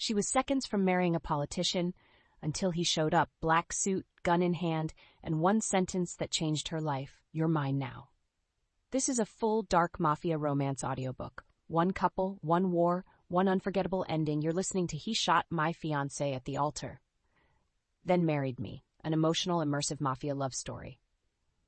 She was seconds from marrying a politician until he showed up, black suit, gun in hand, and one sentence that changed her life: "You're mine now." This is a full, dark Mafia romance audiobook. One couple, one war, one unforgettable ending. You're listening to He Shot My Fiancé at the Altar, Then Married Me, an emotional, immersive Mafia love story.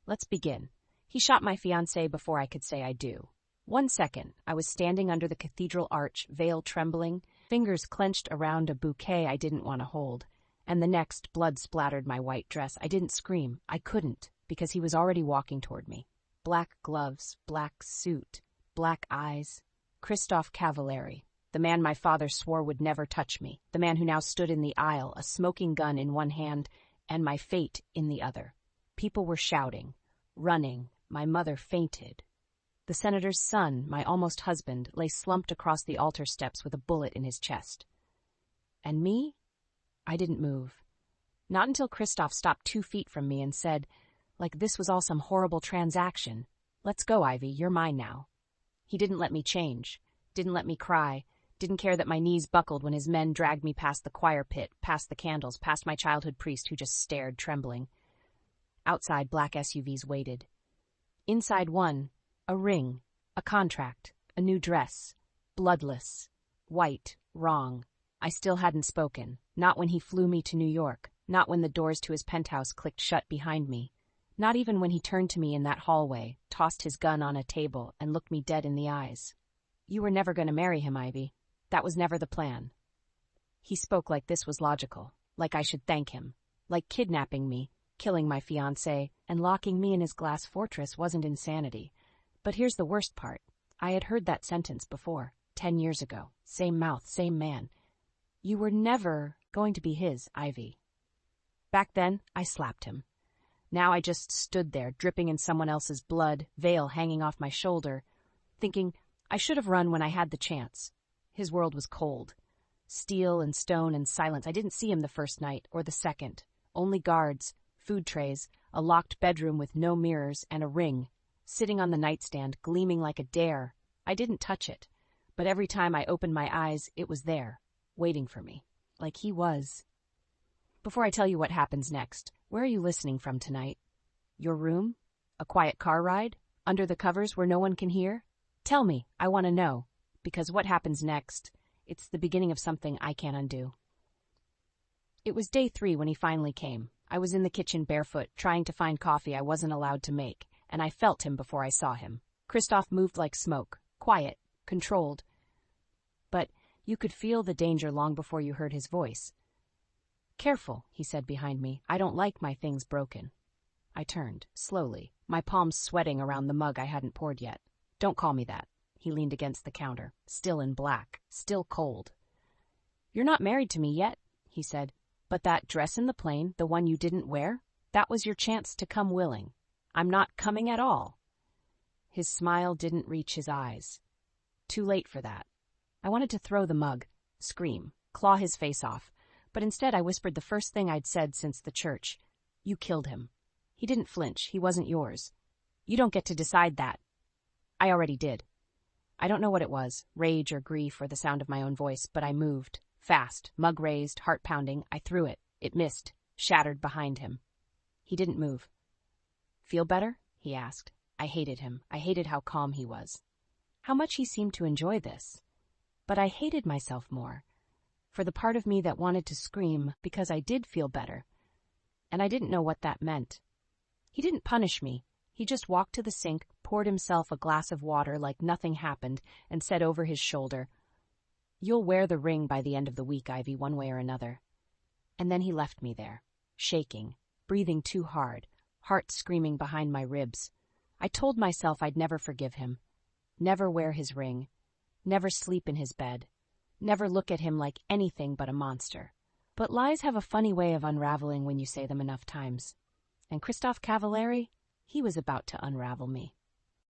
Let's begin. He shot my fiancé before I could say I do. 1 second, I was standing under the cathedral arch, veil trembling, fingers clenched around a bouquet I didn't want to hold, and the next, blood splattered my white dress. I didn't scream. I couldn't, because he was already walking toward me. Black gloves, black suit, black eyes. Christophe Cavalieri, the man my father swore would never touch me, the man who now stood in the aisle, a smoking gun in one hand and my fate in the other. People were shouting, running. My mother fainted. The senator's son, my almost husband, lay slumped across the altar steps with a bullet in his chest. And me? I didn't move. Not until Christophe stopped 2 feet from me and said, like this was all some horrible transaction, "Let's go, Ivy, you're mine now." He didn't let me change, didn't let me cry, didn't care that my knees buckled when his men dragged me past the choir pit, past the candles, past my childhood priest who just stared, trembling. Outside, black SUVs waited. Inside one, a ring, a contract, a new dress, bloodless, white, wrong. I still hadn't spoken, not when he flew me to New York, not when the doors to his penthouse clicked shut behind me, not even when he turned to me in that hallway, tossed his gun on a table, and looked me dead in the eyes. "You were never going to marry him, Ivy. That was never the plan." He spoke like this was logical, like I should thank him, like kidnapping me, killing my fiancé, and locking me in his glass fortress wasn't insanity. But here's the worst part. I had heard that sentence before, 10 years ago. Same mouth, same man. "You were never going to be his, Ivy." Back then, I slapped him. Now I just stood there, dripping in someone else's blood, veil hanging off my shoulder, thinking I should have run when I had the chance. His world was cold. Steel and stone and silence. I didn't see him the first night, or the second. Only guards, food trays, a locked bedroom with no mirrors, and a ring, sitting on the nightstand, gleaming like a dare. I didn't touch it, but every time I opened my eyes, it was there, waiting for me, like he was. Before I tell you what happens next, where are you listening from tonight? Your room? A quiet car ride? Under the covers where no one can hear? Tell me, I want to know, because what happens next, it's the beginning of something I can't undo. It was day 3 when he finally came. I was in the kitchen barefoot, trying to find coffee I wasn't allowed to make, and I felt him before I saw him. Christophe moved like smoke, quiet, controlled. But you could feel the danger long before you heard his voice. "Careful," he said behind me. "I don't like my things broken." I turned, slowly, my palms sweating around the mug I hadn't poured yet. "Don't call me that." He leaned against the counter, still in black, still cold. "You're not married to me yet," he said. "But that dress in the plane, the one you didn't wear, that was your chance to come willing. I'm not coming at all." His smile didn't reach his eyes. Too late for that. I wanted to throw the mug, scream, claw his face off, but instead I whispered the first thing I'd said since the church. "You killed him." He didn't flinch. He wasn't yours. "You don't get to decide that." I already did. I don't know what it was, rage or grief or the sound of my own voice, but I moved. Fast, mug raised, heart pounding. I threw it. It missed, shattered behind him. He didn't move. "Feel better?" he asked. I hated him. I hated how calm he was. How much he seemed to enjoy this. But I hated myself more, for the part of me that wanted to scream because I did feel better. And I didn't know what that meant. He didn't punish me. He just walked to the sink, poured himself a glass of water like nothing happened, and said over his shoulder, "You'll wear the ring by the end of the week, Ivy, one way or another." And then he left me there, shaking, breathing too hard, heart screaming behind my ribs. I told myself I'd never forgive him, never wear his ring, never sleep in his bed, never look at him like anything but a monster. But lies have a funny way of unraveling when you say them enough times. And Christophe Cavalieri, he was about to unravel me.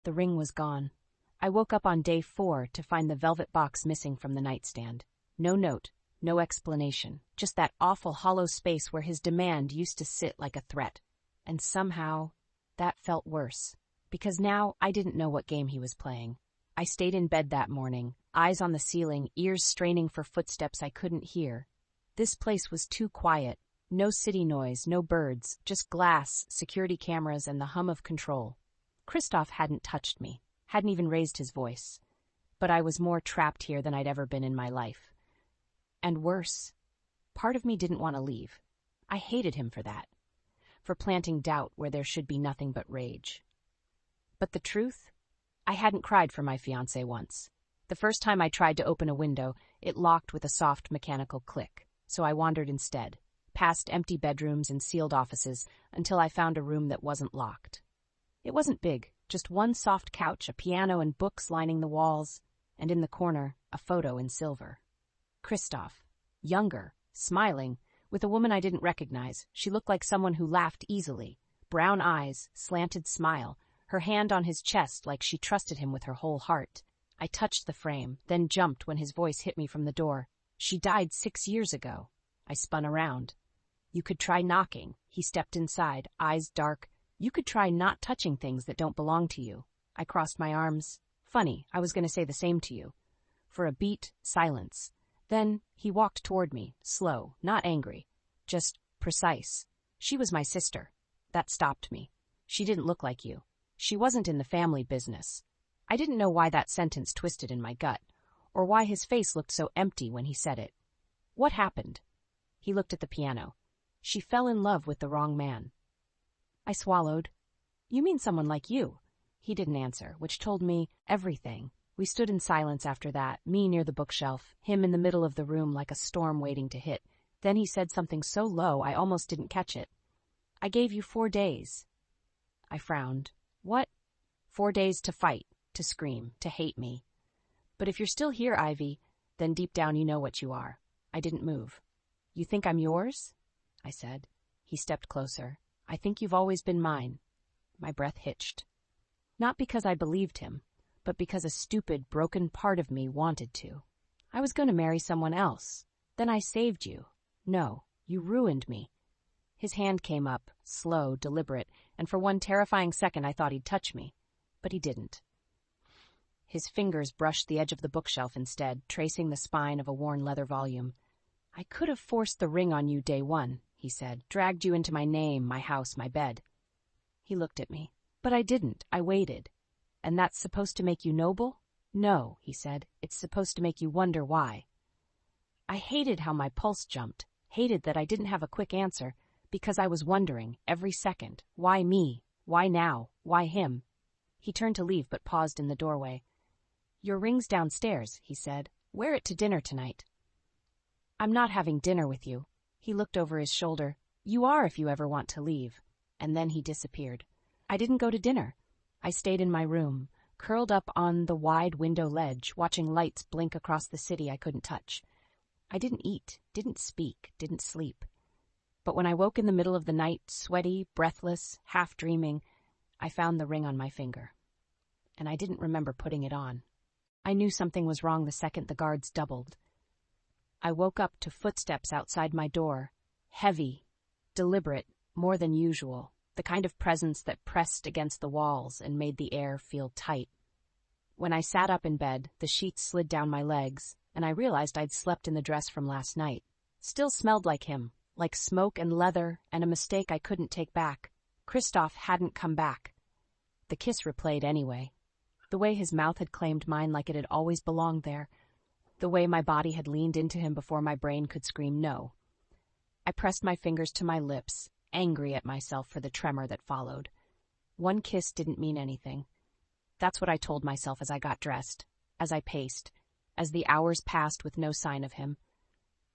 The ring was gone. I woke up on day 4 to find the velvet box missing from the nightstand. No note, no explanation, just that awful hollow space where his demand used to sit like a threat. And somehow, that felt worse, because now I didn't know what game he was playing. I stayed in bed that morning, eyes on the ceiling, ears straining for footsteps I couldn't hear. This place was too quiet. No city noise, no birds, just glass, security cameras, and the hum of control. Christoph hadn't touched me, hadn't even raised his voice. But I was more trapped here than I'd ever been in my life. And worse, part of me didn't want to leave. I hated him for that, for planting doubt where there should be nothing but rage. But the truth? I hadn't cried for my fiancé once. The first time I tried to open a window, it locked with a soft mechanical click, so I wandered instead, past empty bedrooms and sealed offices, until I found a room that wasn't locked. It wasn't big, just one soft couch, a piano, and books lining the walls, and in the corner, a photo in silver. Christoph, younger, smiling, with a woman I didn't recognize. She looked like someone who laughed easily. Brown eyes, slanted smile, her hand on his chest like she trusted him with her whole heart. I touched the frame, then jumped when his voice hit me from the door. She died 6 years ago. I spun around. You could try knocking. He stepped inside, eyes dark. You could try not touching things that don't belong to you. I crossed my arms. Funny, I was going to say the same to you. For a beat, silence. Then he walked toward me, slow, not angry, just precise. She was my sister. That stopped me. She didn't look like you. She wasn't in the family business. I didn't know why that sentence twisted in my gut, or why his face looked so empty when he said it. What happened? He looked at the piano. She fell in love with the wrong man. I swallowed. You mean someone like you? He didn't answer, which told me everything. We stood in silence after that, me near the bookshelf, him in the middle of the room like a storm waiting to hit. Then he said something so low I almost didn't catch it. I gave you 4 days. I frowned. What? 4 days to fight, to scream, to hate me. But if you're still here, Ivy, then deep down you know what you are. I didn't move. You think I'm yours? I said. He stepped closer. I think you've always been mine. My breath hitched. Not because I believed him, but because a stupid, broken part of me wanted to. I was going to marry someone else. Then I saved you. No, you ruined me. His hand came up, slow, deliberate, and for one terrifying second I thought he'd touch me. But he didn't. His fingers brushed the edge of the bookshelf instead, tracing the spine of a worn leather volume. I could have forced the ring on you day one, he said, dragged you into my name, my house, my bed. He looked at me. But I didn't. I waited. And that's supposed to make you noble? No, he said. It's supposed to make you wonder why. I hated how my pulse jumped, hated that I didn't have a quick answer, because I was wondering, every second, why me? Why now? Why him? He turned to leave but paused in the doorway. Your ring's downstairs, he said. Wear it to dinner tonight. I'm not having dinner with you. He looked over his shoulder. You are if you ever want to leave. And then he disappeared. I didn't go to dinner. I stayed in my room, curled up on the wide window ledge, watching lights blink across the city I couldn't touch. I didn't eat, didn't speak, didn't sleep. But when I woke in the middle of the night, sweaty, breathless, half dreaming, I found the ring on my finger. And I didn't remember putting it on. I knew something was wrong the second the guards doubled. I woke up to footsteps outside my door, heavy, deliberate, more than usual, the kind of presence that pressed against the walls and made the air feel tight. When I sat up in bed, the sheets slid down my legs, and I realized I'd slept in the dress from last night. Still smelled like him, like smoke and leather, and a mistake I couldn't take back. Christoph hadn't come back. The kiss replayed anyway. The way his mouth had claimed mine like it had always belonged there. The way my body had leaned into him before my brain could scream no. I pressed my fingers to my lips, angry at myself for the tremor that followed. One kiss didn't mean anything. That's what I told myself as I got dressed, as I paced, as the hours passed with no sign of him.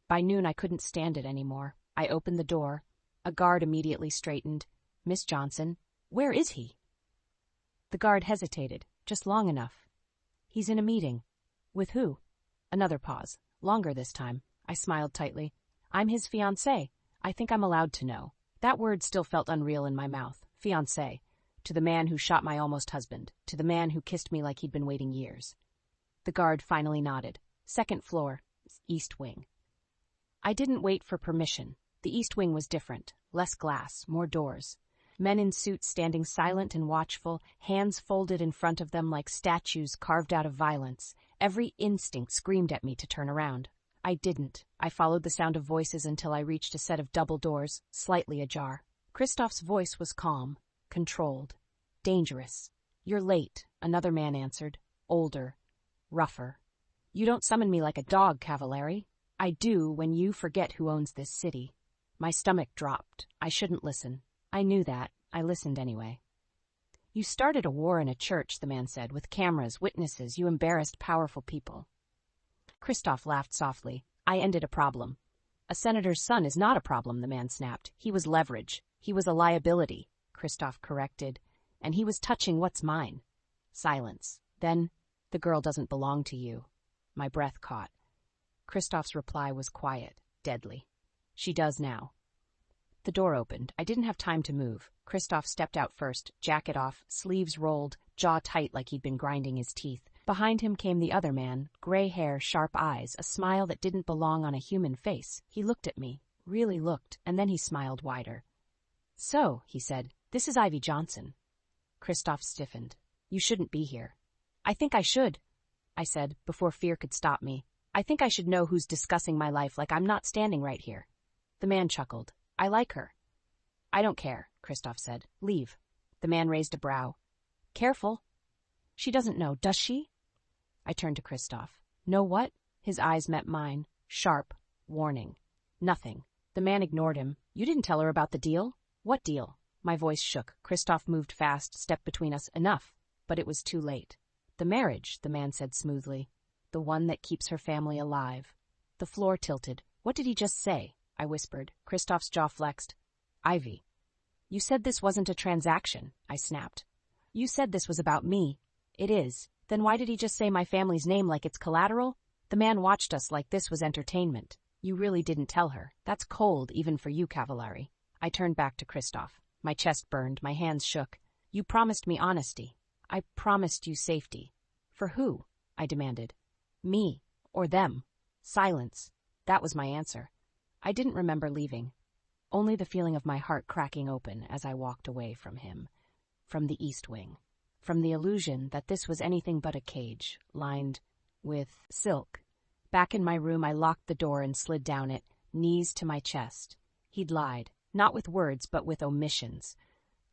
By noon I couldn't stand it anymore. I opened the door. A guard immediately straightened. Miss Johnson, where is he? The guard hesitated, just long enough. He's in a meeting. With who? Another pause, longer this time. I smiled tightly. I'm his fiancé. I think I'm allowed to know. That word still felt unreal in my mouth. Fiancé. To the man who shot my almost husband. To the man who kissed me like he'd been waiting years. The guard finally nodded. Second floor, East Wing. I didn't wait for permission. The East Wing was different. Less glass, more doors. Men in suits standing silent and watchful, hands folded in front of them like statues carved out of violence, Every instinct screamed at me to turn around. I didn't. I followed the sound of voices until I reached a set of double doors, slightly ajar. Christoph's voice was calm, controlled, dangerous. "You're late," another man answered, older, rougher. "You don't summon me like a dog, Cavallari." "I do when you forget who owns this city." My stomach dropped. I shouldn't listen. I knew that. I listened anyway. "You started a war in a church," the man said, "with cameras, witnesses. You embarrassed powerful people." Christoph laughed softly. "I ended a problem." "A senator's son is not a problem," the man snapped. "He was leverage. He was a liability," Christoph corrected. "And he was touching what's mine." Silence. Then, "The girl doesn't belong to you." My breath caught. Christoph's reply was quiet, deadly. "She does now." The door opened. I didn't have time to move. Christoph stepped out first, jacket off, sleeves rolled, jaw tight like he'd been grinding his teeth. Behind him came the other man, gray hair, sharp eyes, a smile that didn't belong on a human face. He looked at me, really looked, and then he smiled wider. "So," he said, "this is Ivy Johnson." Christoph stiffened. "You shouldn't be here." "I think I should," I said, before fear could stop me. "I think I should know who's discussing my life like I'm not standing right here." The man chuckled. "I like her." "I don't care," Christoph said. "Leave." The man raised a brow. "Careful." "She doesn't know, does she?" I turned to Christoph. "Know what?" His eyes met mine, sharp, warning. "Nothing." The man ignored him. "You didn't tell her about the deal?" "What deal?" My voice shook. Christoph moved fast, stepped between us. "Enough." But it was too late. "The marriage," the man said smoothly. "The one that keeps her family alive." The floor tilted. "What did he just say?" I whispered. Christoph's jaw flexed. "Ivy." "You said this wasn't a transaction," I snapped. "You said this was about me." "It is." "Then why did he just say my family's name like it's collateral?" The man watched us like this was entertainment. "You really didn't tell her. That's cold, even for you, Cavallari." I turned back to Christoph. My chest burned, my hands shook. "You promised me honesty." "I promised you safety." "For who?" I demanded. "Me. Or them." Silence. That was my answer. I didn't remember leaving. Only the feeling of my heart cracking open as I walked away from him. From the East Wing. From the illusion that this was anything but a cage, lined with silk. Back in my room, I locked the door and slid down it, knees to my chest. He'd lied, not with words, but with omissions.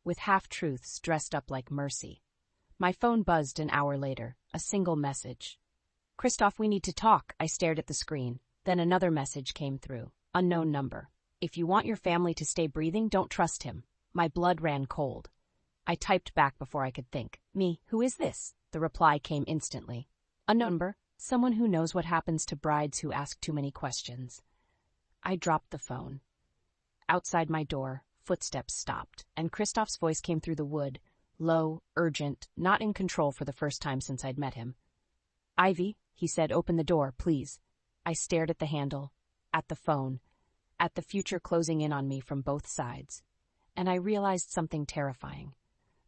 With half-truths dressed up like mercy. My phone buzzed an hour later, a single message. "Christoph, we need to talk." I stared at the screen. Then another message came through. Unknown number. "If you want your family to stay breathing, don't trust him." My blood ran cold. I typed back before I could think. "Me, who is this?" The reply came instantly. "Unknown number. Someone who knows what happens to brides who ask too many questions." I dropped the phone. Outside my door, footsteps stopped, and Christoph's voice came through the wood, low, urgent, not in control for the first time since I'd met him. "Ivy," he said, "open the door, please." I stared at the handle, at the phone, at the future closing in on me from both sides. And I realized something terrifying.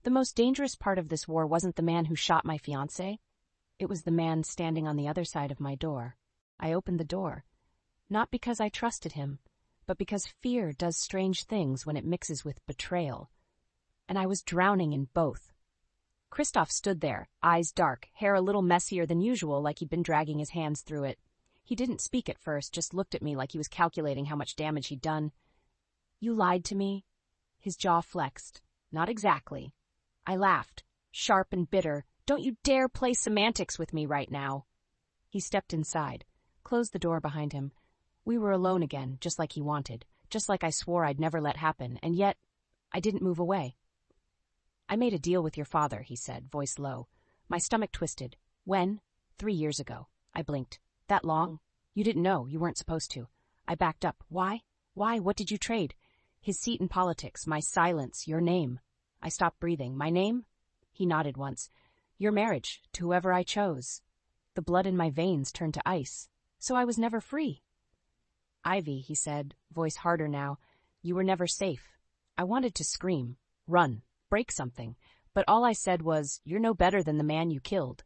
The most dangerous part of this war wasn't the man who shot my fiancé. It was the man standing on the other side of my door. I opened the door, not because I trusted him, but because fear does strange things when it mixes with betrayal. And I was drowning in both. Christoph stood there, eyes dark, hair a little messier than usual, like he'd been dragging his hands through it. He didn't speak at first, just looked at me like he was calculating how much damage he'd done. "You lied to me?" His jaw flexed. "Not exactly." I laughed, sharp and bitter. "Don't you dare play semantics with me right now." He stepped inside, closed the door behind him. We were alone again, just like he wanted, just like I swore I'd never let happen, and yet I didn't move away. "I made a deal with your father," he said, voice low. My stomach twisted. "When?" 3 years ago. I blinked. "That long?" "You didn't know. You weren't supposed to." I backed up. "Why? Why? What did you trade?" "His seat in politics, my silence, your name." I stopped breathing. "My name?" He nodded once. "Your marriage, to whoever I chose." The blood in my veins turned to ice. So I was never free. "Ivy," he said, voice harder now, "you were never safe." I wanted to scream, run, break something, but all I said was, "You're no better than the man you killed."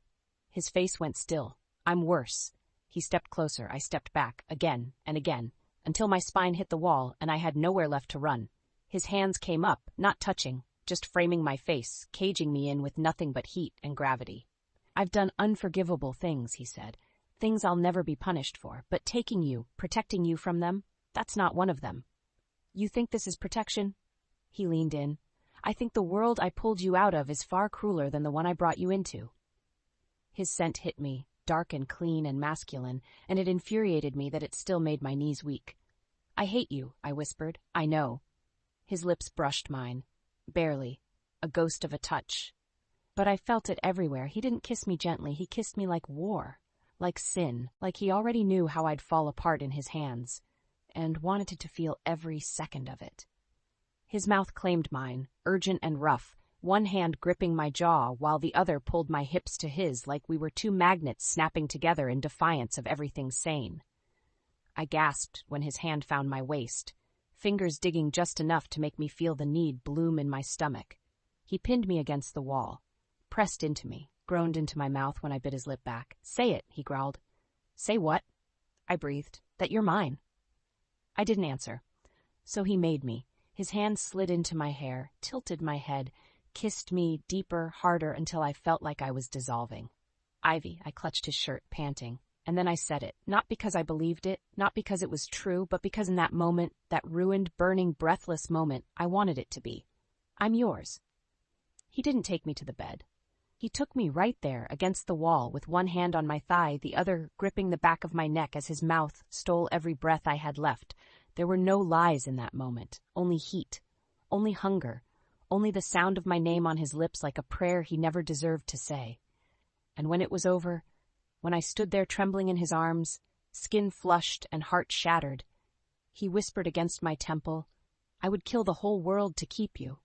His face went still. "I'm worse." He stepped closer. I stepped back, again and again, until my spine hit the wall and I had nowhere left to run. His hands came up, not touching, just framing my face, caging me in with nothing but heat and gravity. I've done unforgivable things, he said. Things I'll never be punished for, but taking you, protecting you from them, that's not one of them. You think this is protection? He leaned in. I think the world I pulled you out of is far crueler than the one I brought you into. His scent hit me, dark and clean and masculine, and it infuriated me that it still made my knees weak. I hate you, I whispered. I know. His lips brushed mine. Barely. A ghost of a touch. But I felt it everywhere. He didn't kiss me gently. He kissed me like war, like sin, like he already knew how I'd fall apart in his hands, and wanted to feel every second of it. His mouth claimed mine, urgent and rough, one hand gripping my jaw while the other pulled my hips to his like we were two magnets snapping together in defiance of everything sane. I gasped when his hand found my waist, fingers digging just enough to make me feel the need bloom in my stomach. He pinned me against the wall, pressed into me, groaned into my mouth when I bit his lip back. Say it, he growled. Say what? I breathed. That you're mine. I didn't answer. So he made me. His hand slid into my hair, tilted my head, kissed me deeper, harder, until I felt like I was dissolving. Ivy, I clutched his shirt, panting. And then I said it, not because I believed it, not because it was true, but because in that moment, that ruined, burning, breathless moment, I wanted it to be. I'm yours. He didn't take me to the bed. He took me right there, against the wall, with one hand on my thigh, the other gripping the back of my neck as his mouth stole every breath I had left. There were no lies in that moment, only heat, only hunger, only the sound of my name on his lips like a prayer he never deserved to say. And when it was over, when I stood there trembling in his arms, skin flushed and heart shattered, he whispered against my temple, I would kill the whole world to keep you.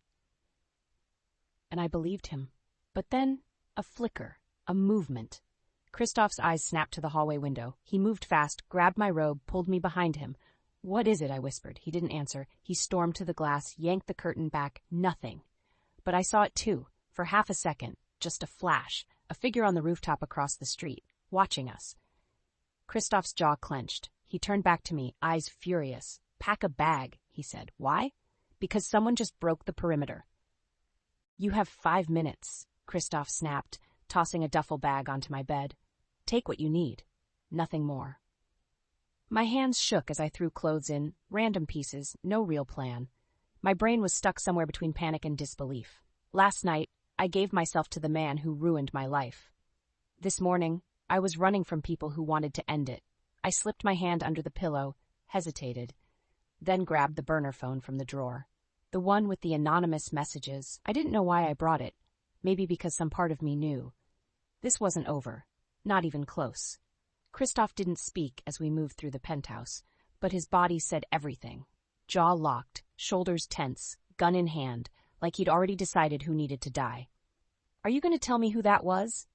And I believed him. But then, a flicker, a movement. Christoph's eyes snapped to the hallway window. He moved fast, grabbed my robe, pulled me behind him. What is it? I whispered. He didn't answer. He stormed to the glass, yanked the curtain back. Nothing. But I saw it too, for half a second, just a flash, a figure on the rooftop across the street, watching us. Christoph's jaw clenched. He turned back to me, eyes furious. Pack a bag, he said. Why? Because someone just broke the perimeter. You have 5 minutes, Christoph snapped, tossing a duffel bag onto my bed. Take what you need. Nothing more. My hands shook as I threw clothes in, random pieces, no real plan. My brain was stuck somewhere between panic and disbelief. Last night, I gave myself to the man who ruined my life. This morning, I was running from people who wanted to end it. I slipped my hand under the pillow, hesitated, then grabbed the burner phone from the drawer. The one with the anonymous messages. I didn't know why I brought it. Maybe because some part of me knew. This wasn't over. Not even close. Christoph didn't speak as we moved through the penthouse, but his body said everything. Jaw locked, shoulders tense, gun in hand, like he'd already decided who needed to die. Are you going to tell me who that was?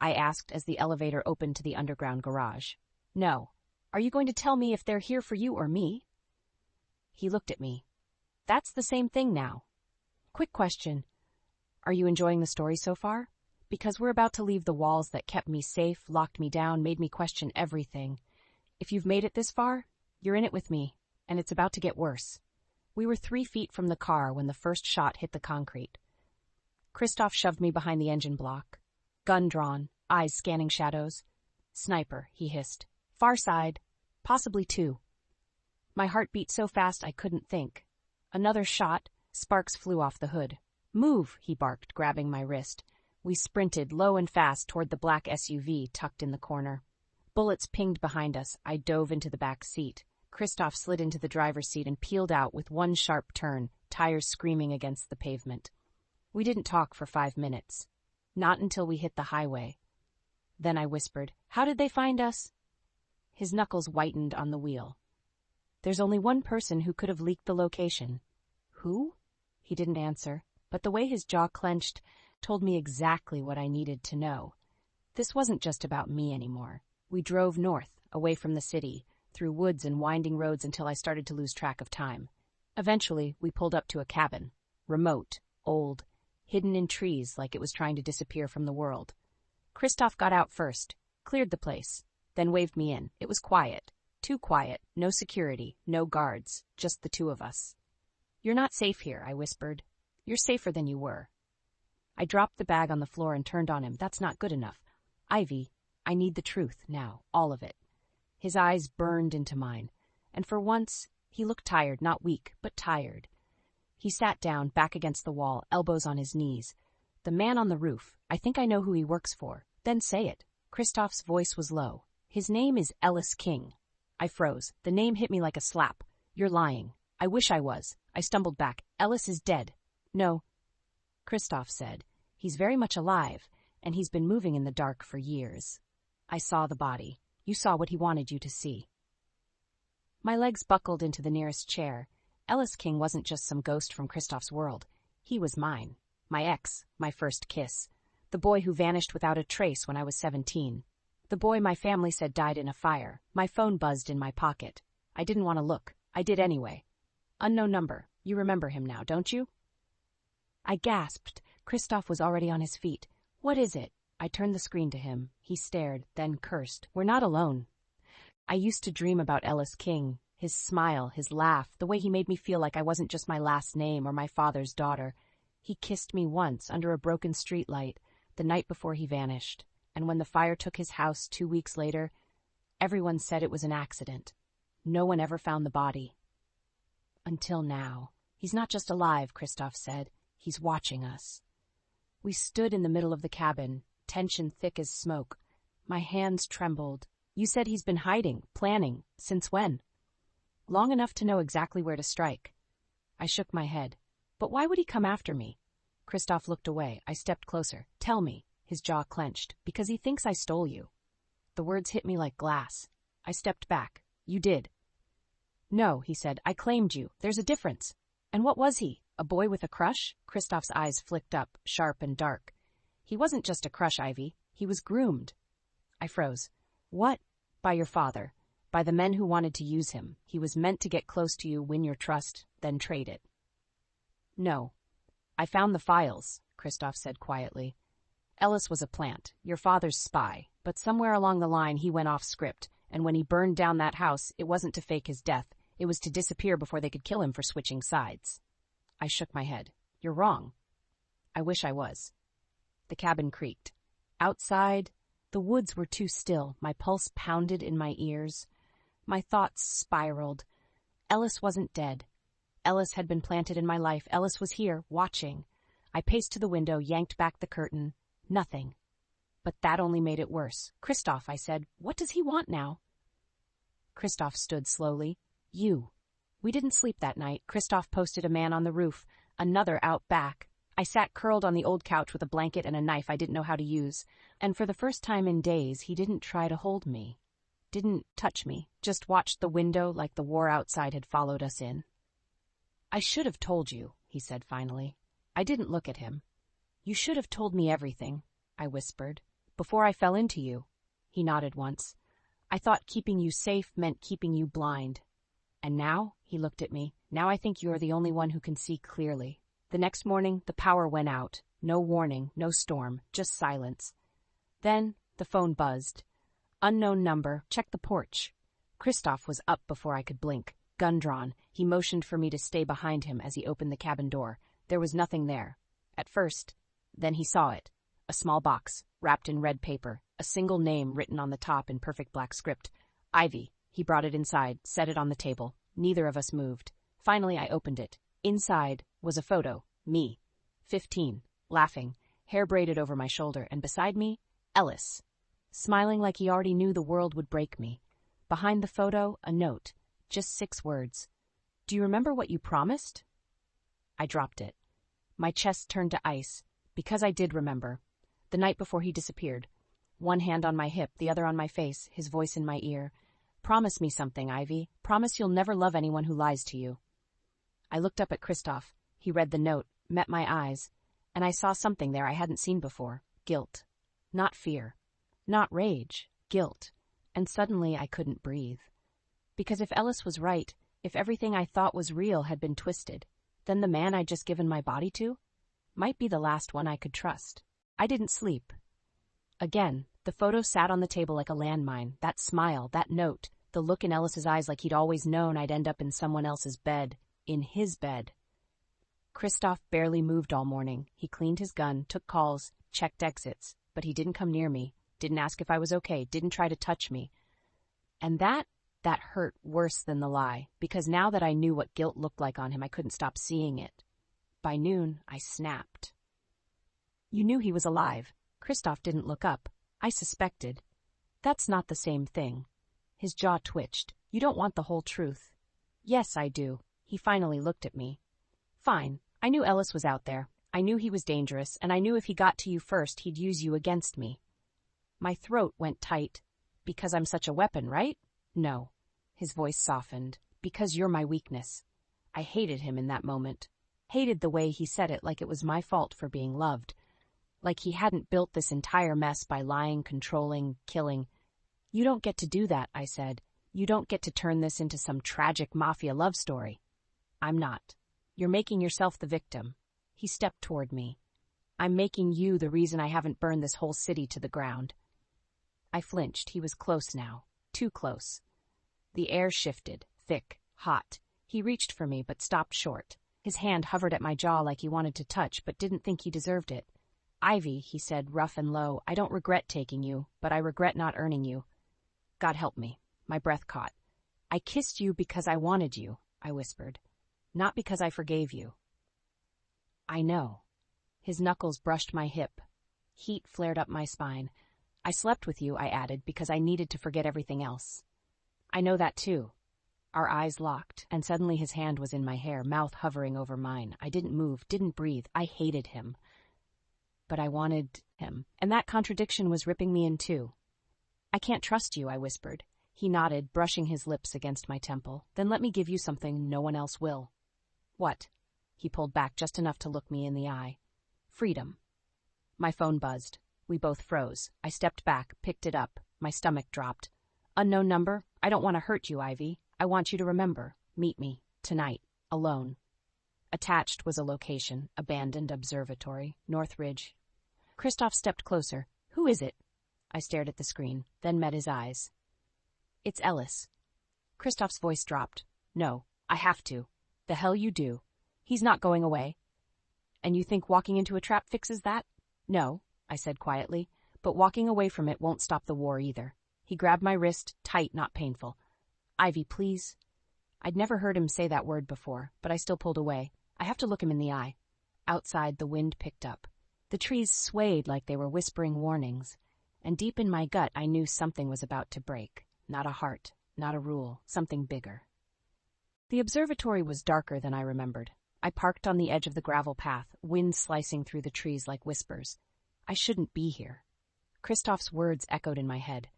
I asked as the elevator opened to the underground garage. No. Are you going to tell me if they're here for you or me? He looked at me. That's the same thing now. Quick question. Are you enjoying the story so far? Because we're about to leave the walls that kept me safe, locked me down, made me question everything. If you've made it this far, you're in it with me, and it's about to get worse. We were 3 feet from the car when the first shot hit the concrete. Christoph shoved me behind the engine block. Gun drawn, eyes scanning shadows. Sniper, he hissed. Far side, possibly 2. My heart beat so fast I couldn't think. Another shot, sparks flew off the hood. Move, he barked, grabbing my wrist. We sprinted low and fast toward the black SUV tucked in the corner. Bullets pinged behind us. I dove into the back seat. Christoph slid into the driver's seat and peeled out with one sharp turn, tires screaming against the pavement. We didn't talk for 5 minutes. Not until we hit the highway. Then I whispered, How did they find us? His knuckles whitened on the wheel. There's only one person who could have leaked the location. Who? He didn't answer, but the way his jaw clenched told me exactly what I needed to know. This wasn't just about me anymore. We drove north, away from the city, through woods and winding roads until I started to lose track of time. Eventually, we pulled up to a cabin. Remote, old, hidden in trees like it was trying to disappear from the world. Christoph got out first, cleared the place, then waved me in. It was quiet. Too quiet, no security, no guards, just the 2 of us. You're not safe here, I whispered. You're safer than you were. I dropped the bag on the floor and turned on him. That's not good enough. Ivy, I need the truth now, all of it. His eyes burned into mine, and for once, he looked tired, not weak, but tired. He sat down, back against the wall, elbows on his knees. The man on the roof, I think I know who he works for. Then say it. Christoph's voice was low. His name is Ellis King. I froze. The name hit me like a slap. You're lying. I wish I was. I stumbled back. Ellis is dead. No. Christoph said. He's very much alive, and he's been moving in the dark for years. I saw the body. You saw what he wanted you to see. My legs buckled into the nearest chair. Ellis King wasn't just some ghost from Christoph's world. He was mine. My ex, my first kiss. The boy who vanished without a trace when I was 17. The boy my family said died in a fire. My phone buzzed in my pocket. I didn't want to look. I did anyway. Unknown number. You remember him now, don't you? I gasped. Christoph was already on his feet. What is it? I turned the screen to him. He stared, then cursed. We're not alone. I used to dream about Ellis King. His smile, his laugh, the way he made me feel like I wasn't just my last name or my father's daughter. He kissed me once under a broken streetlight, the night before he vanished. And when the fire took his house 2 weeks later, everyone said it was an accident. No one ever found the body. Until now. He's not just alive, Christoph said. He's watching us. We stood in the middle of the cabin, tension thick as smoke. My hands trembled. You said he's been hiding, planning. Since when? Long enough to know exactly where to strike. I shook my head. But why would he come after me? Christoph looked away. I stepped closer. Tell me. His jaw clenched. Because he thinks I stole you. The words hit me like glass. I stepped back. You did. No, he said. I claimed you. There's a difference. And what was he? A boy with a crush? Christoph's eyes flicked up, sharp and dark. He wasn't just a crush, Ivy. He was groomed. I froze. What? By your father. By the men who wanted to use him. He was meant to get close to you, win your trust, then trade it. No. I found the files, Christoph said quietly. Ellis was a plant, your father's spy, but somewhere along the line he went off script, and when he burned down that house, it wasn't to fake his death. It was to disappear before they could kill him for switching sides. I shook my head. You're wrong. I wish I was. The cabin creaked. Outside, the woods were too still. My pulse pounded in my ears. My thoughts spiraled. Ellis wasn't dead. Ellis had been planted in my life. Ellis was here, watching. I paced to the window, yanked back the curtain. Nothing. But that only made it worse. Christoph, I said, what does he want now? Christoph stood slowly. You. We didn't sleep that night. Christoph posted a man on the roof, another out back. I sat curled on the old couch with a blanket and a knife I didn't know how to use, and for the first time in days he didn't try to hold me. Didn't touch me, just watched the window like the war outside had followed us in. I should have told you, he said finally. I didn't look at him. You should have told me everything, I whispered, before I fell into you. He nodded once. I thought keeping you safe meant keeping you blind. And now, he looked at me, now I think you're the only one who can see clearly. The next morning, the power went out. No warning, no storm, just silence. Then, the phone buzzed. Unknown number, check the porch. Christoph was up before I could blink. Gun drawn, he motioned for me to stay behind him as he opened the cabin door. There was nothing there. At first, then he saw it. A small box, wrapped in red paper, a single name written on the top in perfect black script. Ivy. He brought it inside, set it on the table. Neither of us moved. Finally, I opened it. Inside was a photo. Me. 15. Laughing. Hair braided over my shoulder, and beside me, Ellis. Smiling like he already knew the world would break me. Behind the photo, a note. Just 6 words. Do you remember what you promised? I dropped it. My chest turned to ice, because I did remember. The night before he disappeared. One hand on my hip, the other on my face, his voice in my ear. Promise me something, Ivy. Promise you'll never love anyone who lies to you. I looked up at Christoph. He read the note, met my eyes, and I saw something there I hadn't seen before. Guilt. Not fear. Not rage. Guilt. And suddenly I couldn't breathe. Because if Ellis was right, if everything I thought was real had been twisted, then the man I'd just given my body to might be the last one I could trust. I didn't sleep. Again, the photo sat on the table like a landmine. That smile, that note, the look in Ellis's eyes like he'd always known I'd end up in someone else's bed. In his bed. Christoph barely moved all morning. He cleaned his gun, took calls, checked exits, but he didn't come near me. didn't ask if I was okay, didn't try to touch me. And that hurt worse than the lie, because now that I knew what guilt looked like on him, I couldn't stop seeing it. By noon, I snapped. You knew he was alive. Christoph didn't look up. I suspected. That's not the same thing. His jaw twitched. You don't want the whole truth. Yes, I do. He finally looked at me. Fine. I knew Ellis was out there. I knew he was dangerous, and I knew if he got to you first, he'd use you against me. My throat went tight. Because I'm such a weapon, right? No. His voice softened. Because you're my weakness. I hated him in that moment. Hated the way he said it, like it was my fault for being loved. Like he hadn't built this entire mess by lying, controlling, killing. You don't get to do that, I said. You don't get to turn this into some tragic mafia love story. I'm not. You're making yourself the victim. He stepped toward me. I'm making you the reason I haven't burned this whole city to the ground. I flinched. He was close now. Too close. The air shifted, thick, hot. He reached for me, but stopped short. His hand hovered at my jaw like he wanted to touch, but didn't think he deserved it. Ivy, he said, rough and low, I don't regret taking you, but I regret not earning you. God help me. My breath caught. I kissed you because I wanted you, I whispered. Not because I forgave you. I know. His knuckles brushed my hip. Heat flared up my spine. I slept with you, I added, because I needed to forget everything else. I know that too. Our eyes locked, and suddenly his hand was in my hair, mouth hovering over mine. I didn't move, didn't breathe. I hated him. But I wanted him, and that contradiction was ripping me in two. I can't trust you, I whispered. He nodded, brushing his lips against my temple. Then let me give you something no one else will. What? He pulled back just enough to look me in the eye. Freedom. My phone buzzed. We both froze. I stepped back, picked it up. My stomach dropped. Unknown number? I don't want to hurt you, Ivy. I want you to remember. Meet me. Tonight. Alone. Attached was a location, abandoned observatory, Northridge. Christoph stepped closer. Who is it? I stared at the screen, then met his eyes. It's Ellis. Christoph's voice dropped. No, I have to. The hell you do. He's not going away. And you think walking into a trap fixes that? No, I said quietly, but walking away from it won't stop the war either. He grabbed my wrist, tight, not painful. Ivy, please. I'd never heard him say that word before, but I still pulled away. I have to look him in the eye. Outside, the wind picked up. The trees swayed like they were whispering warnings, and deep in my gut I knew something was about to break. Not a heart, not a rule, something bigger. The observatory was darker than I remembered. I parked on the edge of the gravel path, wind slicing through the trees like whispers. I shouldn't be here. Christoph's words echoed in my head.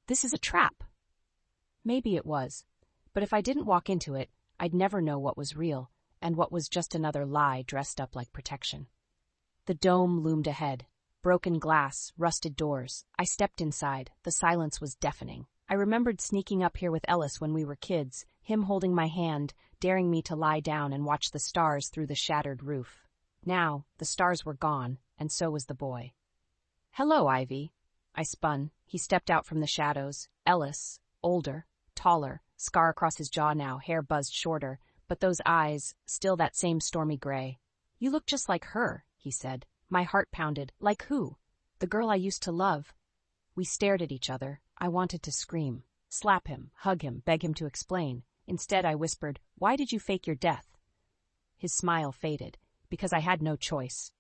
This is a trap. Maybe it was, but if I didn't walk into it, I'd never know what was real and what was just another lie dressed up like protection. The dome loomed ahead. Broken glass, rusted doors. I stepped inside. The silence was deafening. I remembered sneaking up here with Ellis when we were kids, him holding my hand, daring me to lie down and watch the stars through the shattered roof. Now, the stars were gone, and so was the boy. Hello, Ivy. I spun. He stepped out from the shadows. Ellis, older, taller, scar across his jaw now, hair buzzed shorter, but those eyes, still that same stormy gray. You look just like her, he said. My heart pounded. Like who? The girl I used to love. We stared at each other. I wanted to scream, slap him, hug him, beg him to explain. Instead, I whispered, "Why did you fake your death?" His smile faded. Because I had no choice.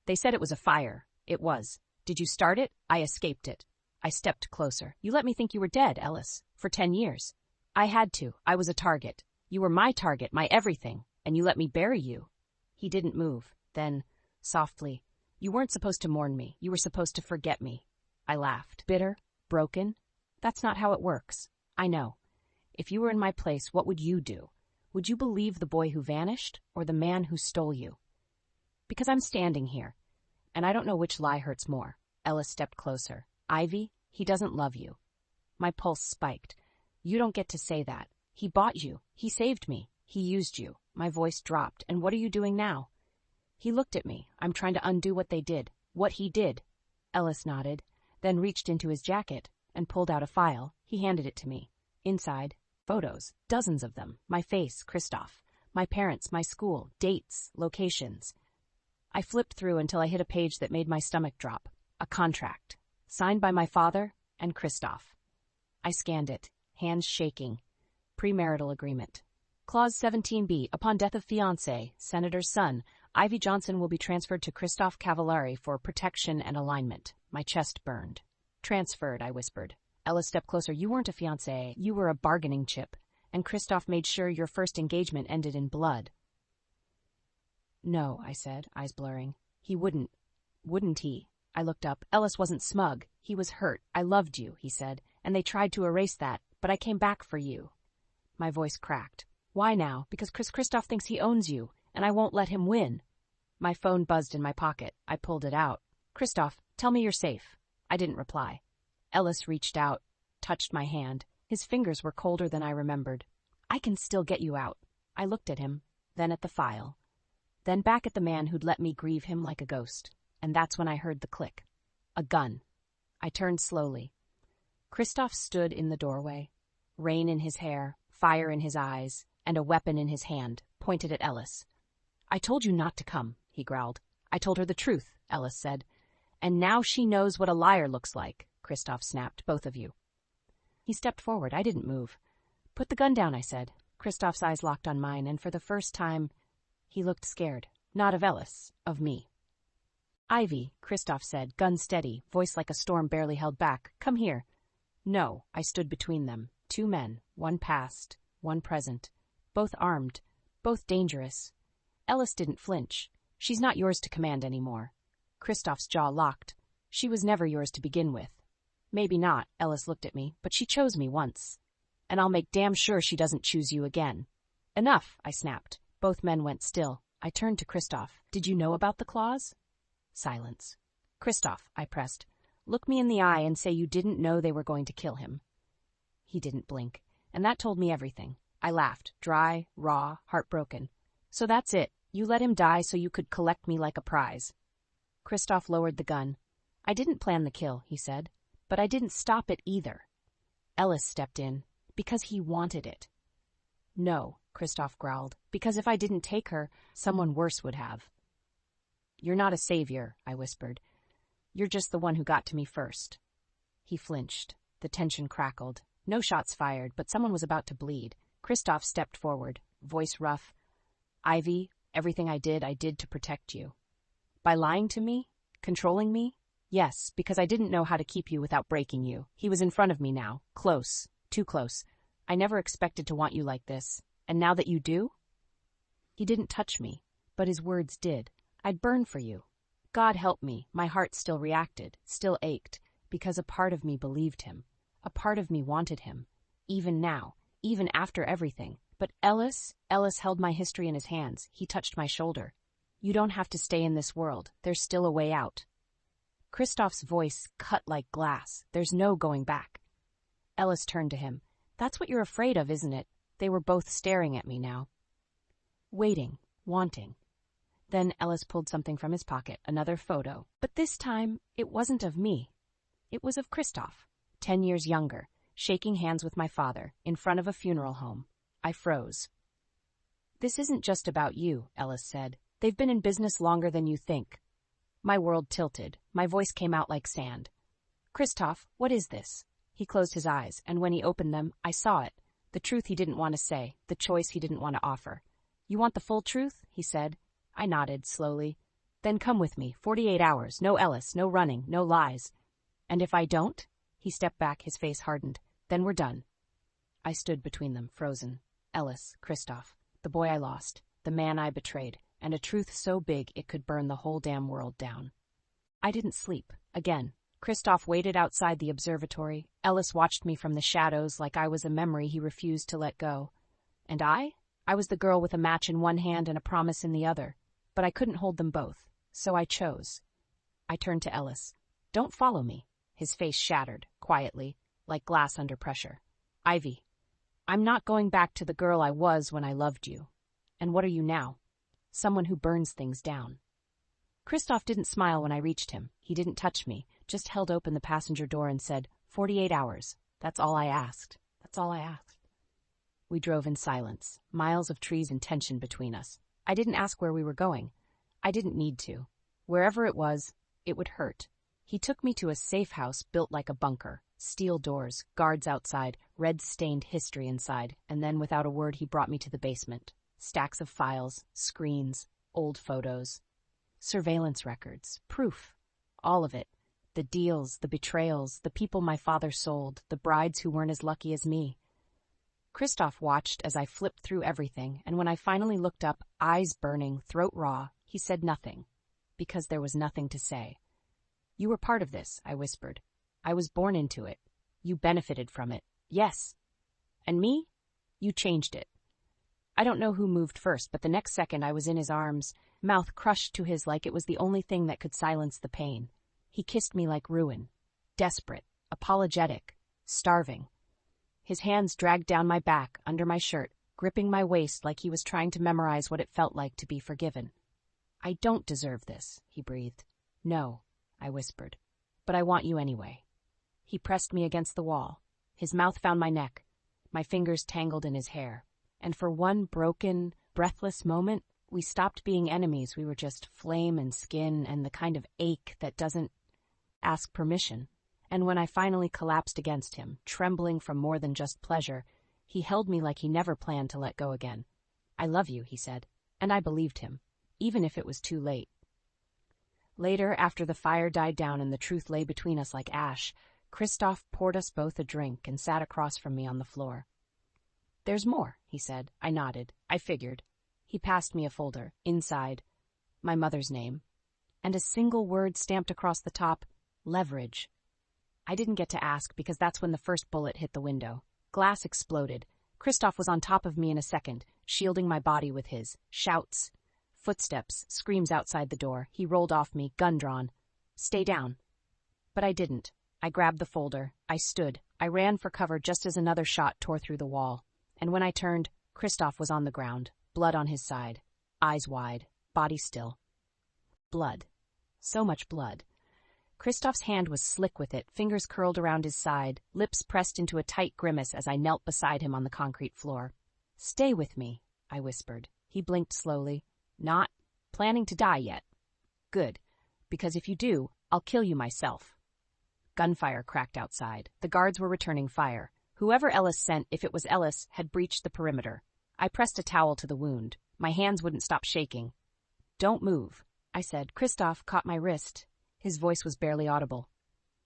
They said it was a fire. It was. Did you start it? I escaped it. I stepped closer. You let me think you were dead, Ellis, for 10 years. I had to. I was a target. You were my target, my everything, and you let me bury you. He didn't move. Then, softly, you weren't supposed to mourn me. You were supposed to forget me. I laughed. Bitter? Broken? That's not how it works. I know. If you were in my place, what would you do? Would you believe the boy who vanished, or the man who stole you? Because I'm standing here, and I don't know which lie hurts more. Ellis stepped closer. Ivy, he doesn't love you. My pulse spiked. You don't get to say that. He bought you. He saved me. He used you. My voice dropped. And what are you doing now? He looked at me. I'm trying to undo what they did. What he did. Ellis nodded, then reached into his jacket and pulled out a file. He handed it to me. Inside, photos, dozens of them. My face, Christoph. My parents, my school, dates, locations. I flipped through until I hit a page that made my stomach drop. A contract. signed by my father and Christoph. I scanned it, hands shaking. Premarital agreement. Clause 17b. Upon death of fiancé, Senator's son, Ivy Johnson will be transferred to Christoph Cavallari for protection and alignment. My chest burned. Transferred, I whispered. Ella stepped closer. You weren't a fiancé. You were a bargaining chip. And Christoph made sure your first engagement ended in blood. No, I said, eyes blurring. He wouldn't he? I looked up. Ellis wasn't smug. He was hurt. I loved you, he said, and they tried to erase that, but I came back for you. My voice cracked. Why now? Because Christoph thinks he owns you, and I won't let him win. My phone buzzed in my pocket. I pulled it out. Christoph, tell me you're safe. I didn't reply. Ellis reached out, touched my hand. His fingers were colder than I remembered. I can still get you out. I looked at him, then at the file, then back at the man who'd let me grieve him like a ghost. And that's when I heard the click. A gun. I turned slowly. Christoph stood in the doorway, rain in his hair, fire in his eyes, and a weapon in his hand, pointed at Ellis. I told you not to come, he growled. I told her the truth, Ellis said. And now she knows what a liar looks like, Christoph snapped, both of you. He stepped forward. I didn't move. Put the gun down, I said. Christoph's eyes locked on mine, and for the first time, he looked scared. Not of Ellis, of me. Ivy, Christoph said, gun steady, voice like a storm barely held back. Come here. No, I stood between them. Two men, one past, one present. Both armed, both dangerous. Ellis didn't flinch. She's not yours to command anymore. Christoph's jaw locked. She was never yours to begin with. Maybe not, Ellis looked at me, but she chose me once. And I'll make damn sure she doesn't choose you again. Enough, I snapped. Both men went still. I turned to Christoph. Did you know about the clause? Silence. Christoph, I pressed. Look me in the eye and say you didn't know they were going to kill him. He didn't blink, and that told me everything. I laughed, dry, raw, heartbroken. So that's it. You let him die so you could collect me like a prize. Christoph lowered the gun. I didn't plan the kill, he said, but I didn't stop it either. Ellis stepped in, because he wanted it. No, Christoph growled, because if I didn't take her, someone worse would have. You're not a savior, I whispered. You're just the one who got to me first. He flinched. The tension crackled. No shots fired, but someone was about to bleed. Christoph stepped forward, voice rough. Ivy, everything I did to protect you. By lying to me? Controlling me? Yes, because I didn't know how to keep you without breaking you. He was in front of me now. Close. Too close. I never expected to want you like this. And now that you do? He didn't touch me, but his words did. I'd burn for you. God help me, my heart still reacted, still ached, because a part of me believed him. A part of me wanted him. Even now, even after everything. But Ellis held my history in his hands. He touched my shoulder. You don't have to stay in this world. There's still a way out. Christoph's voice cut like glass. There's no going back. Ellis turned to him. That's what you're afraid of, isn't it? They were both staring at me now. Waiting, wanting. Then Ellis pulled something from his pocket, another photo. But this time, it wasn't of me. It was of Christoph, 10 years younger, shaking hands with my father, in front of a funeral home. I froze. This isn't just about you, Ellis said. They've been in business longer than you think. My world tilted. My voice came out like sand. Christoph, what is this? He closed his eyes, and when he opened them, I saw it. The truth he didn't want to say, the choice he didn't want to offer. You want the full truth? He said. I nodded, slowly. Then come with me, 48 hours, no Ellis, no running, no lies. And if I don't? He stepped back, his face hardened. Then we're done. I stood between them, frozen. Ellis, Christoph, the boy I lost, the man I betrayed, and a truth so big it could burn the whole damn world down. I didn't sleep. Again. Christoph waited outside the observatory. Ellis watched me from the shadows like I was a memory he refused to let go. And I was the girl with a match in one hand and a promise in the other. But I couldn't hold them both, so I chose. I turned to Ellis. Don't follow me. His face shattered, quietly, like glass under pressure. Ivy, I'm not going back to the girl I was when I loved you. And what are you now? Someone who burns things down. Christoph didn't smile when I reached him. He didn't touch me, just held open the passenger door and said, 48 hours. That's all I asked. That's all I asked. We drove in silence, miles of trees and tension between us. I didn't ask where we were going. I didn't need to. Wherever it was, it would hurt. He took me to a safe house built like a bunker. Steel doors, guards outside, red-stained history inside, and then without a word he brought me to the basement. Stacks of files, screens, old photos, surveillance records, proof. All of it. The deals, the betrayals, the people my father sold, the brides who weren't as lucky as me. Christoph watched as I flipped through everything, and when I finally looked up, eyes burning, throat raw, he said nothing, because there was nothing to say. "You were part of this," I whispered. "I was born into it. You benefited from it. Yes. And me? You changed it." I don't know who moved first, but the next second I was in his arms, mouth crushed to his like it was the only thing that could silence the pain. He kissed me like ruin, desperate, apologetic, starving. His hands dragged down my back, under my shirt, gripping my waist like he was trying to memorize what it felt like to be forgiven. "I don't deserve this," he breathed. "No," I whispered, "but I want you anyway." He pressed me against the wall. His mouth found my neck, my fingers tangled in his hair. And for one broken, breathless moment, we stopped being enemies. We were just flame and skin and the kind of ache that doesn't ask permission. And when I finally collapsed against him, trembling from more than just pleasure, he held me like he never planned to let go again. "I love you," he said, and I believed him, even if it was too late. Later, after the fire died down and the truth lay between us like ash, Christoph poured us both a drink and sat across from me on the floor. "There's more," he said. I nodded. I figured. He passed me a folder. Inside, my mother's name, and a single word stamped across the top, leverage. I didn't get to ask because that's when the first bullet hit the window. Glass exploded. Christoph was on top of me in a second, shielding my body with his. Shouts, footsteps, screams outside the door. He rolled off me, gun drawn. "Stay down." But I didn't. I grabbed the folder. I stood. I ran for cover just as another shot tore through the wall. And when I turned, Christoph was on the ground, blood on his side, eyes wide, body still. Blood. So much blood. Christoph's hand was slick with it, fingers curled around his side, lips pressed into a tight grimace as I knelt beside him on the concrete floor. "Stay with me," I whispered. He blinked slowly. "Not planning to die yet." "Good, because if you do, I'll kill you myself." Gunfire cracked outside. The guards were returning fire. Whoever Ellis sent, if it was Ellis, had breached the perimeter. I pressed a towel to the wound. My hands wouldn't stop shaking. "Don't move," I said. Christoph caught my wrist. His voice was barely audible.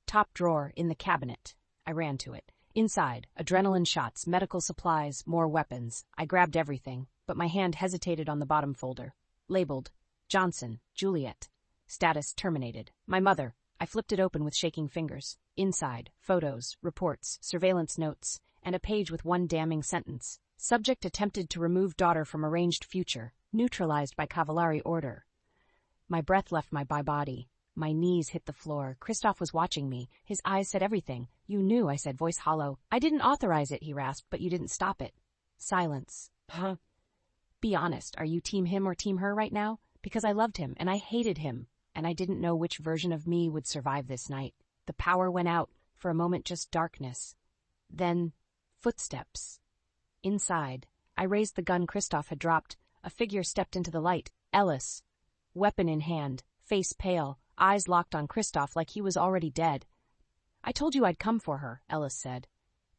"Top drawer, in the cabinet." I ran to it. Inside, adrenaline shots, medical supplies, more weapons. I grabbed everything, but my hand hesitated on the bottom folder. Labeled, Johnson, Juliet. Status terminated. My mother. I flipped it open with shaking fingers. Inside, photos, reports, surveillance notes, and a page with one damning sentence. Subject attempted to remove daughter from arranged future, neutralized by Cavallari order. My breath left my body. My knees hit the floor. Christoph was watching me. His eyes said everything. "You knew," I said, voice hollow. "I didn't authorize it," he rasped, "but you didn't stop it." Silence. "Huh? Be honest, are you team him or team her right now? Because I loved him, and I hated him, and I didn't know which version of me would survive this night. The power went out. For a moment, just darkness. Then, footsteps. Inside, I raised the gun Christoph had dropped. A figure stepped into the light. Ellis. Weapon in hand, face pale, eyes locked on Christoph like he was already dead. "I told you I'd come for her," Ellis said.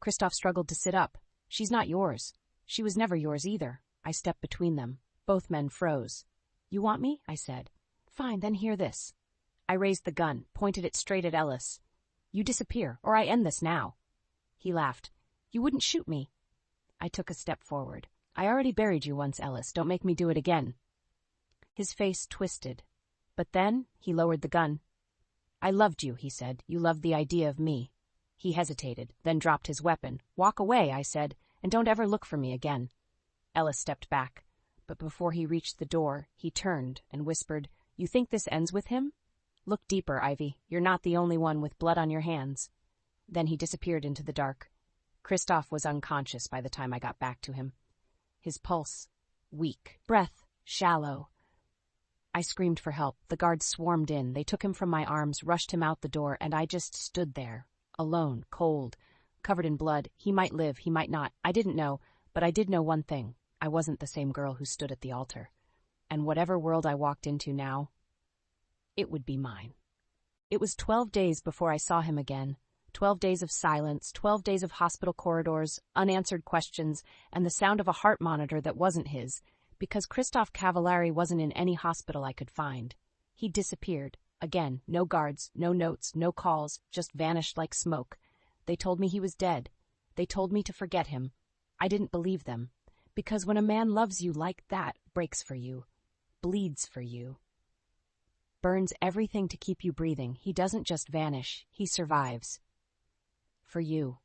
Christoph struggled to sit up. "She's not yours. She was never yours either." I stepped between them. Both men froze. "You want me?" I said. "Fine, then hear this." I raised the gun, pointed it straight at Ellis. "You disappear, or I end this now." He laughed. "You wouldn't shoot me." I took a step forward. "I already buried you once, Ellis. Don't make me do it again." His face twisted. But then he lowered the gun. "I loved you," he said. "You loved the idea of me." He hesitated, then dropped his weapon. "Walk away," I said, "and don't ever look for me again." Ellis stepped back, but before he reached the door, he turned and whispered, "You think this ends with him? Look deeper, Ivy. You're not the only one with blood on your hands." Then he disappeared into the dark. Christoph was unconscious by the time I got back to him. His pulse, weak. Breath, shallow. I screamed for help. The guards swarmed in. They took him from my arms, rushed him out the door, and I just stood there, alone, cold, covered in blood. He might live, he might not. I didn't know, but I did know one thing. I wasn't the same girl who stood at the altar. And whatever world I walked into now, it would be mine. It was 12 days before I saw him again. 12 days of silence, 12 days of hospital corridors, unanswered questions, and the sound of a heart monitor that wasn't his, because Christophe Cavallari wasn't in any hospital I could find. He disappeared. Again, no guards, no notes, no calls, just vanished like smoke. They told me he was dead. They told me to forget him. I didn't believe them. Because when a man loves you like that, breaks for you, bleeds for you, burns everything to keep you breathing, he doesn't just vanish, he survives. For you.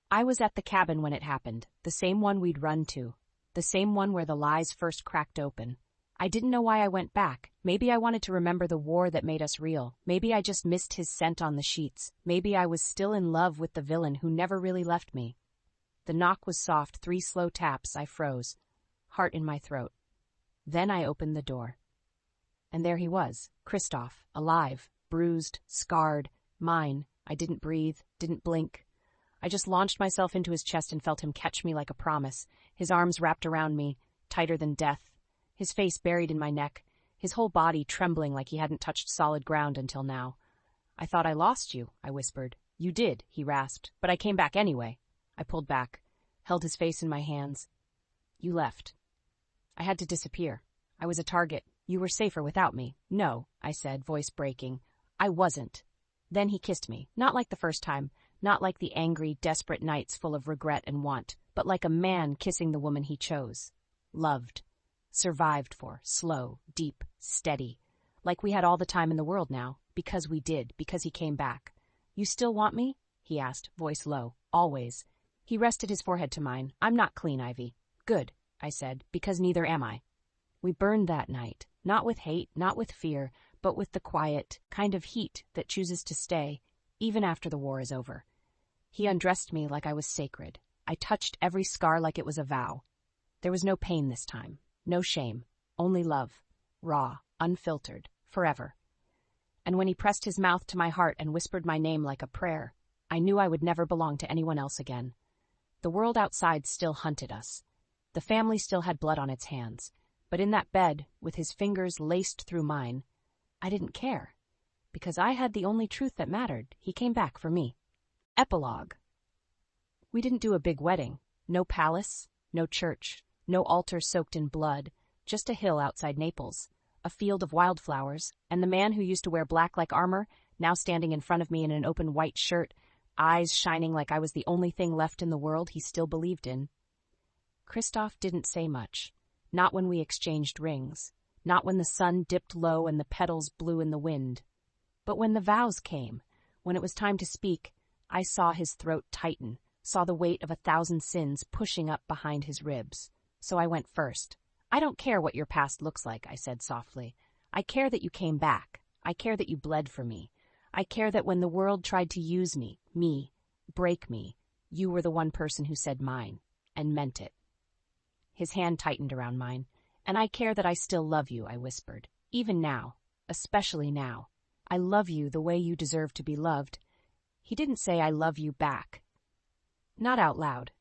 I was at the cabin when it happened, the same one we'd run to, the same one where the lies first cracked open. I didn't know why I went back. Maybe I wanted to remember the war that made us real. Maybe I just missed his scent on the sheets. Maybe I was still in love with the villain who never really left me. The knock was soft, 3 slow taps. I froze, heart in my throat. Then I opened the door. And there he was, Christophe, alive, bruised, scarred, mine. I didn't breathe, didn't blink. I just launched myself into his chest and felt him catch me like a promise, his arms wrapped around me, tighter than death, his face buried in my neck, his whole body trembling like he hadn't touched solid ground until now. I thought I lost you, I whispered. You did, he rasped, but I came back anyway. I pulled back, held his face in my hands. You left. I had to disappear. I was a target. You were safer without me. No, I said, voice breaking. I wasn't. Then he kissed me, not like the first time, not like the angry, desperate nights full of regret and want, but like a man kissing the woman he chose, loved, survived for, slow, deep, steady, like we had all the time in the world now, because we did, because he came back. You still want me? He asked, voice low. Always. He rested his forehead to mine. I'm not clean, Ivy. Good, I said, because neither am I. We burned that night, not with hate, not with fear, but with the quiet kind of heat that chooses to stay, even after the war is over. He undressed me like I was sacred. I touched every scar like it was a vow. There was no pain this time, no shame, only love, raw, unfiltered, forever. And when he pressed his mouth to my heart and whispered my name like a prayer, I knew I would never belong to anyone else again. The world outside still hunted us. The family still had blood on its hands. But in that bed, with his fingers laced through mine, I didn't care. Because I had the only truth that mattered. He came back for me. Epilogue. We didn't do a big wedding. No palace, no church, no altar soaked in blood, just a hill outside Naples, a field of wildflowers, and the man who used to wear black like armor, now standing in front of me in an open white shirt, eyes shining like I was the only thing left in the world he still believed in. Christophe didn't say much. Not when we exchanged rings. Not when the sun dipped low and the petals blew in the wind. But when the vows came, when it was time to speak, I saw his throat tighten, saw the weight of 1,000 sins pushing up behind his ribs. So I went first. I don't care what your past looks like, I said softly. I care that you came back. I care that you bled for me. I care that when the world tried to use me, break me, you were the one person who said mine, and meant it. His hand tightened around mine. And I care that I still love you, I whispered. Even now. Especially now. I love you the way you deserve to be loved. He didn't say I love you back. Not out loud.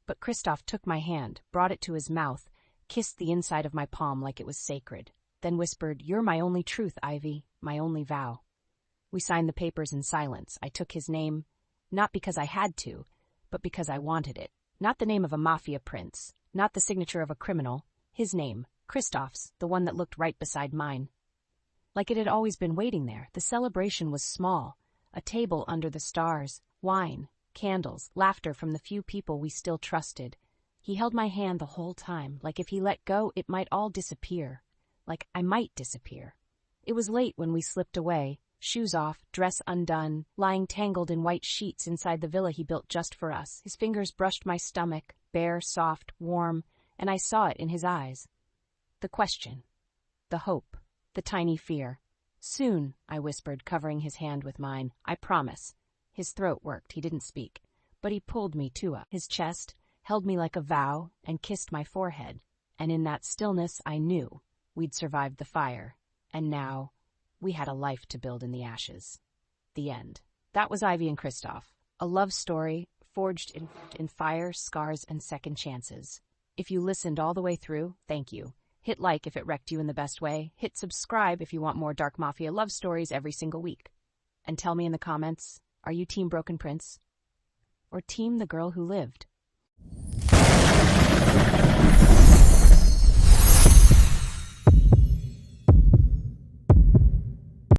But Christophe took my hand, brought it to his mouth, kissed the inside of my palm like it was sacred, then whispered, You're my only truth, Ivy, my only vow. We signed the papers in silence. I took his name, not because I had to, but because I wanted it. Not the name of a Mafia prince, not the signature of a criminal. His name, Christophe's, the one that looked right beside mine. Like it had always been waiting there, the celebration was small. A table under the stars, wine, candles, laughter from the few people we still trusted. He held my hand the whole time, like if he let go, it might all disappear. Like I might disappear. It was late when we slipped away, shoes off, dress undone, lying tangled in white sheets inside the villa he built just for us. His fingers brushed my stomach, bare, soft, warm, and I saw it in his eyes. The question. The hope. The tiny fear. Soon, I whispered, covering his hand with mine. I promise. His throat worked. He didn't speak. But he pulled me to his chest, held me like a vow, and kissed my forehead. And in that stillness, I knew we'd survived the fire. And now, we had a life to build in the ashes. The end. That was Ivy and Christophe. A love story forged in fire, scars, and second chances. If you listened all the way through, thank you. Hit like if it wrecked you in the best way. Hit subscribe if you want more Dark Mafia love stories every single week. And tell me in the comments, are you Team Broken Prince? Or Team the Girl Who Lived?